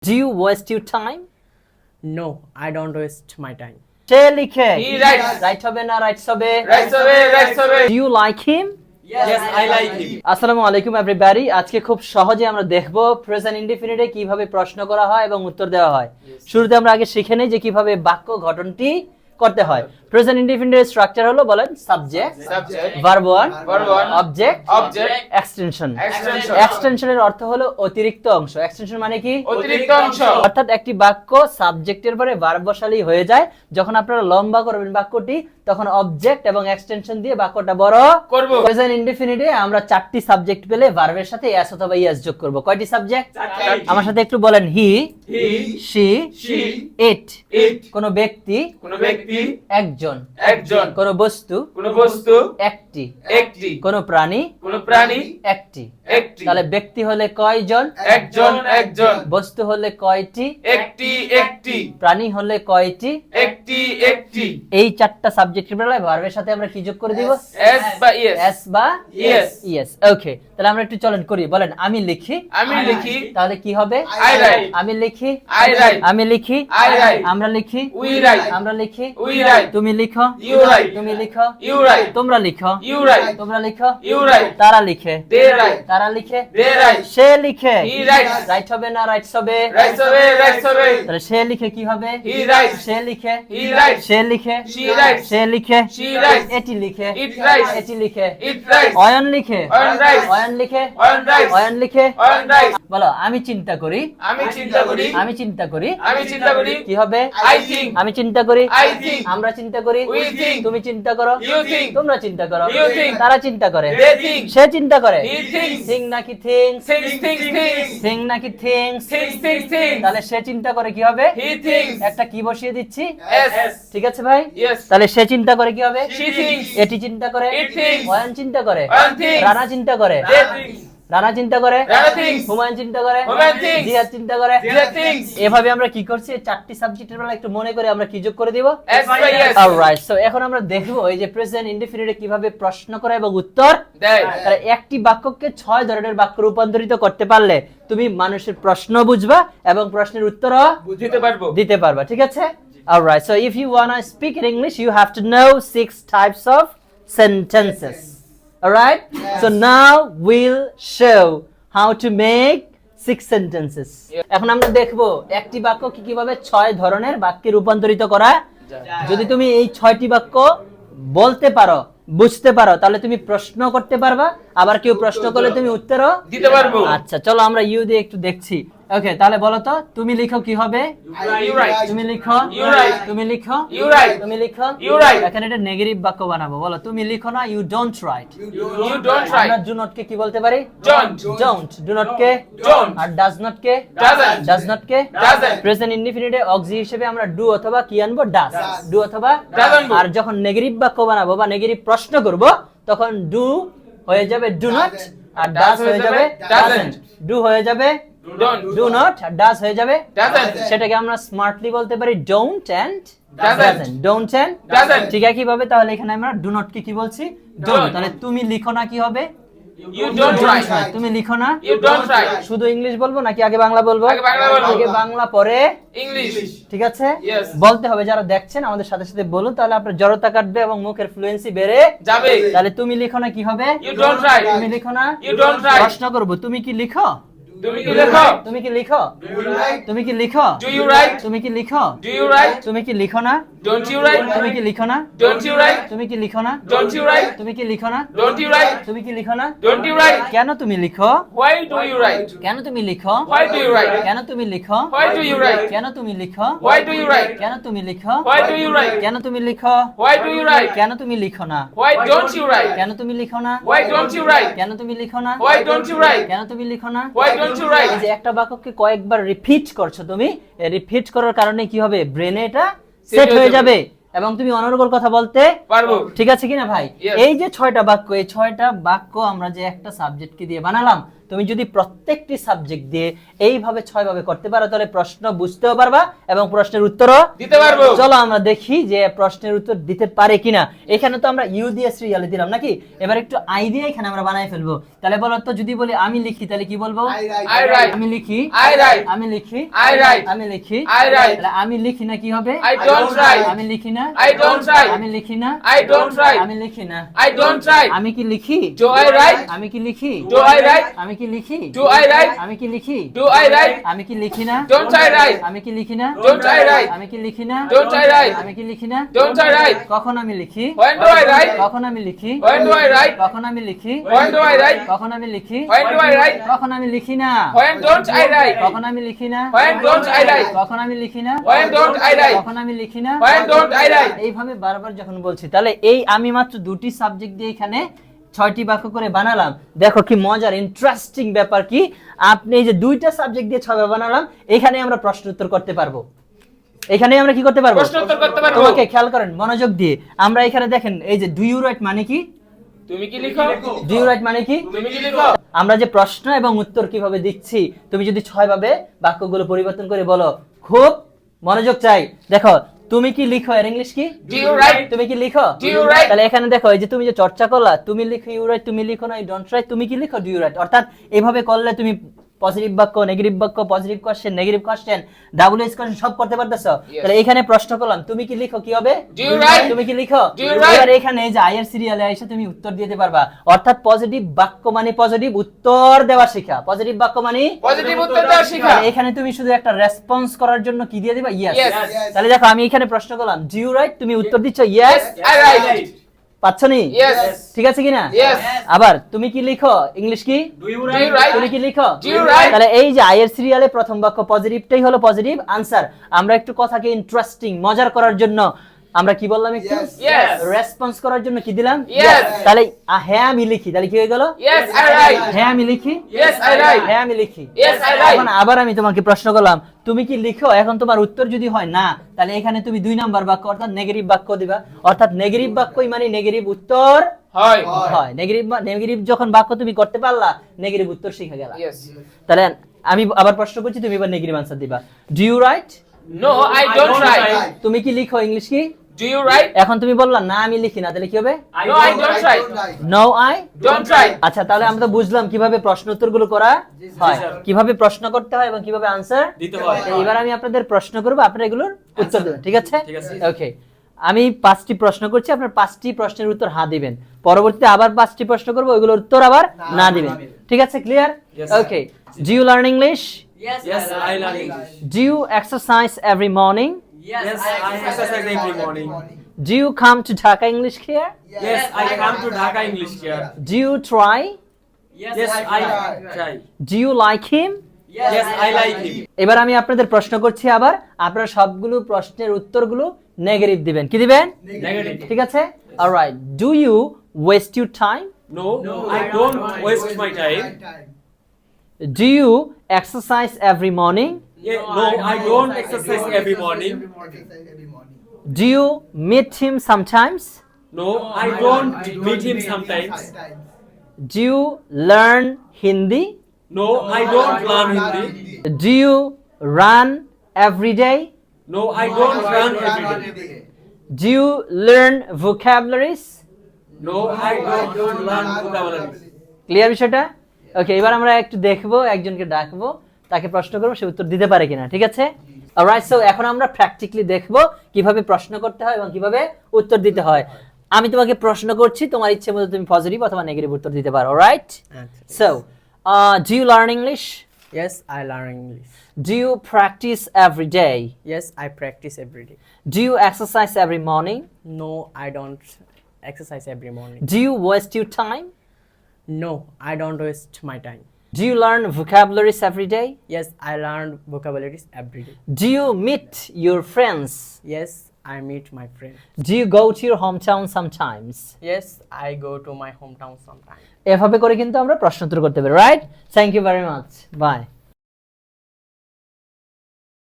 Do you waste your time? No, I don't waste my time. সে লিখে He writes. Right হবে না rights হবে? Rights away, rights away. Do you like him? Yes, I like him. আসসালামু আলাইকুম everybody. আজকে খুব সহজে আমরা দেখব প্রেজেন্ট ইনডিফিনিটে কিভাবে প্রশ্ন করা হয় এবং উত্তর দেওয়া হয়। শুরুতে আমরা আগে শিখে নেই যে কিভাবে বাক্য গঠনটি করতে হয়। প্রেজেন্ট ইনডিফিনিটের স্ট্রাকচার হলো বলেন subject, Subject, verb 1, verb 1, object, object, extension. extension. এক্সটেনশনের অর্থ হলো অতিরিক্ত অংশ। এক্সটেনশন মানে কি? অতিরিক্ত অংশ। অর্থাৎ একটি বাক্য সাবজেক্টের পরে ভার্ব বসালেই হয়ে যায়। যখন আপনারা লম্বা করবেন বাক্যটি তখন অবজেক্ট এবং এক্সটেনশন দিয়ে বাক্যটা বড় করব। প্রেজেন্ট ইনডিফিনিটে আমরা চারটি সাবজেক্ট পেলে ভার্বের সাথে এস অথবা ইএস যোগ করব। কয়টি সাবজেক্ট? চারটি। আমার সাথে একটু বলেন। হি, He, she, she, it. it. কোন ব্যক্তি, কোন ব্যক্তি, একজন। একজন। কোন বস্তু, কোন বস্তু, একটি। একটি। কোন প্রাণী, কোন প্রাণী, একটি। একটি। তাহলে ব্যক্তি হলে কয়জন? একজন, একজন। বস্তু হলে কয়টি? একটি, একটি। প্রাণী হলে কয়টি? একটি, একটি। এই চারটা সাবজেক্টের বেলায় ভার্বের সাথে আমরা কি যোগ করে দিব? S বা yes. এস বা Yes. ইয়েস। ওকে, তাহলে আমরা একটু চলন করি। বলেন আমি লিখি। আমি লিখি। তাহলে কি হবে? I write. আমি লিখি। I write. আমি লিখি। I write. আমরা লিখি। We write. আমরা লিখি। We write. তুমি লিখো। You write. তুমি লিখো। You write. তোমরা লিখো। You write. তোমরা লিখো। You write. তারা লিখে। They write. তারা লিখে। They write. সে লিখে। He writes. রাইট হবে না রাইটস হবে? Rights away, rights away. তাহলে সে লিখে কি হবে? He writes. সে লিখে। He writes. সে লিখে। She writes. সে লিখে। She writes. এটি লিখে। It writes. এটি লিখে। It writes. অয়ন লিখে। অয়ন writes. অয়ন লিখে। অয়ন writes. অয়ন লিখে। অয়ন writes. বলো আমি চিন্তা করি। আমি চিন্তা করি। আমি চিন্তা করি। আমি চিন্তা করি। কি হবে? I think. আমি চিন্তা করি। I think. আমরা চিন্তা করি। We think. তুমি চিন্তা করো। You think. তোমরা চিন্তা করো। You think. তারা চিন্তা করে। They think. সে চিন্তা করে। He thinks. থিং নাকি things? Thinks, thinks, thinks. Thing নাকি থিংস? Thinks, thinks, thinks. তাহলে সে চিন্তা করে কি হবে? He thinks. একটা কি বসিয়ে দিচ্ছি? S. ঠিক আছে ভাই? Yes. তাহলে সে চিন্তা করে কি হবে? She thinks. এটি চিন্তা করে। It thinks. অয়ন চিন্তা করে। Ọyন thinks. রানা চিন্তা করে। They think. রানা চিন্তা করে। Rana thinks. হুমায়ুন চিন্তা করে। হুমায়ুন thinks. জিহাদ চিন্তা করে। Jihad thinks. এভাবে আমরা কি করছি? এই চারটি সাবজেক্টের বেলা একটু মনে করে আমরা কি যোগ করে দিব? S by yes. Alright, so এখন আমরা দেখব এই যে প্রেজেন্ট ইনডিফিনিটে কিভাবে প্রশ্ন করা এবং উত্তর দেয়। তাহলে একটি বাক্যকে 6 ধরনের বাক্যে রূপান্তরিত করতে পারলে তুমি মানুষের প্রশ্ন বুঝবা এবং প্রশ্নের উত্তরও বুঝতে পারবো। দিতে পারবা। ঠিক আছে? Alright, so if you want to speak in English you have to know 6 types of sentences. Alright, so now will show how to make 6 sentences. এখন আমরা দেখব একটি বাক্যকে কিভাবে 6 ধরনের বাক্যে রূপান্তরিত করা। যদি তুমি এই 6টি বাক্য বলতে পারো, বুঝতে পারো, তাহলে তুমি প্রশ্ন করতে পারবা, আবার কেউ প্রশ্ন করলে তুমি উত্তরও দিতে পারবো। আচ্ছা, চলো আমরা ইউ দিয়ে একটু দেখছি। ওকে, তাহলে বলো তো তুমি লিখো কি হবে? You write. তুমি লিখো। You write. তুমি লিখো। You write. তুমি লিখো। You write. এখানে এটা নেগেটিভ বাক্য বানাবো। বলো তুমি লিখো না, you don't write. You don't আমরা write. ডু নট কে কি বলতে পারি? Don't. ডোন্ট। ডু নট কে Don't. আর ডাজ নট কে Doesn't. ডাজ নট কে Doesn't. প্রেজেন্ট ইনডিফিনিটে অক্সি হিসেবে আমরা ডু অথবা কি আনবো? ডাজ। ডু অথবা Does আনবো। আর যখন নেগেটিভ বাক্য বানাবো বা নেগেটিভ প্রশ্ন করব তখন ডু হয়ে যাবে ডু নট আর ডাজ হয়ে যাবে ডাজন্ট। ডু হয়ে যাবে Don't. Do not R does হয়ে যাবে Doesn't. সেটাকে আমরা স্মার্টলি বলতে পারি don't and Doesn't. Doesn't. Don't and Doesn't. ঠিক একই ভাবে তাহলে এখানে আমরা ডু নট কে কি বলছি? ডোন্ট। Don't. তাহলে তুমি লিখো না কি হবে? You don't write. তুমি লিখো না। You don't write. শুধু ইংলিশ বলবো নাকি আগে বাংলা বলবো? আগে বাংলা বলবো। আগে বাংলা পরে English. ঠিক আছে? Yes. বলতে হবে। যারা দেখছেন আমাদের সাথে সাথে বলুন, তাহলে আপনার জড়তা কাটবে এবং মুখের ফ্লুয়েন্সি বেড়ে যাবে। তাহলে তুমি লিখো না কি হবে? You don't write. তুমি লিখো না। You don't write. প্রশ্ন করব তুমি কি লিখো? তুমি কি লেখো? তুমি কি লিখো? তুমি কি লিখো? Do you write? তুমি কি লিখো? Do you write? তুমি কি লিখো না? Don't you write? তুমি কি লিখো না? Don't you write? তুমি কি লিখো না? Don't you write? তুমি কি লিখো না? Don't you write? তুমি কি লিখো না? Don't you write? কেন তুমি লিখো? Why do you write? কেন তুমি লিখো? Why do you write? কেন তুমি লিখো? Why do you write? কেন তুমি লিখো? Why do you write? কেন তুমি লিখো? Why do you write? কেন তুমি লিখো? Why do you write? কেন তুমি লিখো না? Why don't you write? কেন তুমি লিখো না? Why don't you write? কেন তুমি লিখো না? Why don't you write? কেন তুমি লিখো না? Why don't you এই write? যে একটা বাক্যকে কয়েকবার রিপিট করছো তুমি, রিপিট করার কারণে কি হবে? ব্রেনে এটা সেট হয়ে যাবে এবং তুমি অনর্গল কথা বলতে পারবো। ঠিক আছে কিনা ভাই? Yes. এই যে 6টা বাক্য, এই 6টা বাক্য আমরা যে একটা সাবজেক্টকে দিয়ে বানালাম তুমি যদি প্রত্যেকটি সাবজেক্ট দিয়ে এইভাবে 6 ভাবে করতে পারো তাহলে প্রশ্ন বুঝতেও পারবা এবং প্রশ্নের উত্তরও দিতে পারবো। চলো আমরা দেখি যে প্রশ্নের উত্তর দিতে পারে কিনা। এখানে তো আমরা ইউ দিয়ে সিরিয়ালে দিলাম নাকি, এবার একটু আই দিয়ে এখানে আমরা বানাই ফেলবো। তাহলে বলো তো, যদি বলি আমি লিখি তাহলে কি বলবো? I write. আমি লিখি, I write. আমি লিখি, I write. আমি লিখি, I write. তাহলে আমি লিখি না কি হবে? I don't write. আমি লিখি না, I don't write. আমি লিখি না, I don't write. আমি লিখি না, I don't write. আমি কি লিখি? Do I write? আমি কি লিখি? Do I write? আমি কি লিখি? Do I write? আমি কি লিখি? Do I write? আমি কি লিখি না? Don't I write? আমি কি লিখি না? Don't I write? আমি কি লিখি না? Don't I write? আমি কি লিখি না? Don't I write? কখন আমি লিখি? When do I write? কখন আমি লিখি? When do I write? কখন আমি লিখি? When do I write? কখন আমি লিখি? When do I write? কখন আমি লিখি না? When don't I write? কখন আমি লিখি না? When don't I write? কখন আমি লিখি না? When don't I write? কখন আমি লিখি না? When don't I write? এইভাবে বারবার যখন বলছি, তাহলে এই আমি মাত্র দুটি সাবজেক্ট দিয়ে এখানে 6টি বাক্য করে বানালাম। দেখো কি মজার ইন্টারেস্টিং ব্যাপার কি, আপনি এই যে দুইটা সাবজেক্ট দিয়ে 6 ভাবে বানালাম, এখানে আমরা প্রশ্ন উত্তর করতে পারবো। এখানে আমরা কি করতে পারবো? প্রশ্ন উত্তর করতে পারবো। তোমাকে খেয়াল করেন মনোযোগ দিয়ে, আমরা এখানে দেখেন এই যে ডু ইউ রাইট মানে কি? তুমি কি লিখো? ডু ইউ রাইট মানে কি? তুমি কি লিখো? আমরা যে প্রশ্ন এবং উত্তর কিভাবে দিচ্ছি, তুমি যদি 6 ভাবে বাক্যগুলো পরিবর্তন করে বলো, খুব মনোযোগ চাই। দেখো, তুমি কি লিখো এর ইংলিশ কি? Do you write? তুমি কি লিখো? Do you write? তাহলে এখানে দেখো এই যে তুমি যে চর্চা করলা, তুমি লিখো ইউ রাইট, তুমি লিখো না ইউ ডোন্ট রাইট, তুমি কি লিখো? Do you write. অর্থাৎ এইভাবে করলে তুমি পজিটিভ বাক্য, নেগেটিভ বাক্য, positive question, negative question, double S question সব করতে পারতেছো। তাহলে এখানে প্রশ্ন করলাম, তুমি কি লিখো কি হবে? Do you write? তুমি কি লিখো? Do you write? এবার এখানে এই যে আইয়ের সিরিয়ালে এসে তুমি উত্তর দিতে পারবা। অর্থাৎ পজিটিভ বাক্য মানে পজিটিভ উত্তর দেওয়া শেখা, পজিটিভ বাক্য মানে পজিটিভ উত্তর দেওয়া শেখা। তাহলে এখানে তুমি শুধু একটা রেসপন্স করার জন্য কি দিয়ে দিবা? ইয়েস। Yes. তাহলে দেখো আমি এখানে প্রশ্ন করলাম, ডু ইউ রাইট, তুমি উত্তর দিচ্ছ ইয়েস। I write. পাচ্ছ নি? Yes. ঠিক আছে কিনা? Yes. আবার তুমি কি লিখো ইংলিশ কি? Do you write? তুমি কি লিখো? Do you write? তাহলে এই যে আইয়ের সিরিয়ালে প্রথম বাক্য পজিটিভটাই হলো পজিটিভ আনসার। আমরা একটু কথাকে ইন্টারেস্টিং মজার করার জন্য আমরা কি বললাম একটু? Yes. রেসপন্স করার জন্য কি দিলাম? Yes. তাহলে হ্যাঁ আমি লিখি, তাহলে কি হয়ে গেল? Yes, I write. হ্যাঁ আমি লিখি। Yes, I write. হ্যাঁ আমি লিখি। Yes, I write. এখন আবার আমি তোমাকে প্রশ্ন করলাম, তুমি কি লিখো? এখন তোমার উত্তর যদি হয় না, তাহলে এখানে তুমি 2 নাম্বার বাক্য অর্থাৎ নেগেটিভ বাক্য দিবা। অর্থাৎ নেগেটিভ বাক্যই মানে নেগেটিভ উত্তর হয়। হয়। নেগেটিভ যখন বাক্য তুমি করতে পারলা, নেগেটিভ উত্তর শিখে গেলা। Yes. তাহলে আমি আবার প্রশ্ন করছি, তুমি এবার নেগেটিভ আনসার দিবা। Do you write? No, I don't write. তুমি কি লিখো ইংলিশ কি? Do you write? এখন তুমি বললা না আমি লিখি না, তাহলে কি হবে? No, I don't write. No I Don't write. আচ্ছা, তাহলে আমরা তো বুঝলাম কিভাবে প্রশ্ন উত্তরগুলো করা হয়, কিভাবে প্রশ্ন করতে হয় এবং কিভাবে আনসার দিতে হয়। এবার আমি আপনাদের প্রশ্ন করব, আপনারা এগুলোর উত্তর দেবেন, ঠিক আছে? ঠিক আছে। ওকে, আমি 5টি প্রশ্ন করছি, আপনারা 5টি প্রশ্নের উত্তর হ্যাঁ দিবেন। পরবর্তীতে আবার 5টি প্রশ্ন করব, ওইগুলোর উত্তর আবার না দিবেন। ঠিক আছে, clear? Yes, okay, do you learn English? Yes, I learn English. Do you exercise every morning? Yes, I exercise every morning. Do you come to Dhaka English clear? Yes, I come to Dhaka English here. Do you try? Yes, I try. Do you like him? Yes, I like him. এবার আমি আপনাদের প্রশ্ন করছি, আবার আপনারা সবগুলো প্রশ্নের উত্তরগুলো নেগেটিভ দিবেন। কি দিবেন? Negative. ঠিক আছে, alright. Do you waste your time? No, I don't waste my time. Do you exercise every morning? No, I don't exercise every morning. Do you meet him sometimes? No, I don't meet him sometimes. Do you learn Hindi? No, I don't learn Hindi. Do you run every day? No, I don't run every day. Do you learn vocabularies? No, I don't learn vocabularies. Clear বিষয়টা? ওকে, এবার আমরা একটু দেখবো, একজনকে ডাকবো, তাকে প্রশ্ন করবো, সে উত্তর দিতে পারে কিনা। ঠিক আছে, অলরাইট। সো এখন আমরা প্র্যাকটিক্যালি দেখবো কিভাবে প্রশ্ন করতে হয় এবং কিভাবে উত্তর দিতে হয়। আমি তোমাকে প্রশ্ন করছি, তোমার ইচ্ছে মতো তুমি পজিটিভ অথবা নেগেটিভ উত্তর দিতে পারো, alright? So do you learn English? Yes, I learn English. Do you practice every day? Yes, I practice every day. Do you exercise every morning? No, I don't exercise every morning. Do you waste your time? No, I don't waste my time. Do you learn vocabularies every day? Yes, I learn vocabularies every day. Do you meet your friends? Yes, I meet my friends. Do you go to your home town sometimes? Yes, I go to my hometown sometimes. এভাবে করে কিন্তু আমরা প্রশ্ন উত্তর করতে পারি, right? Thank you very much, by.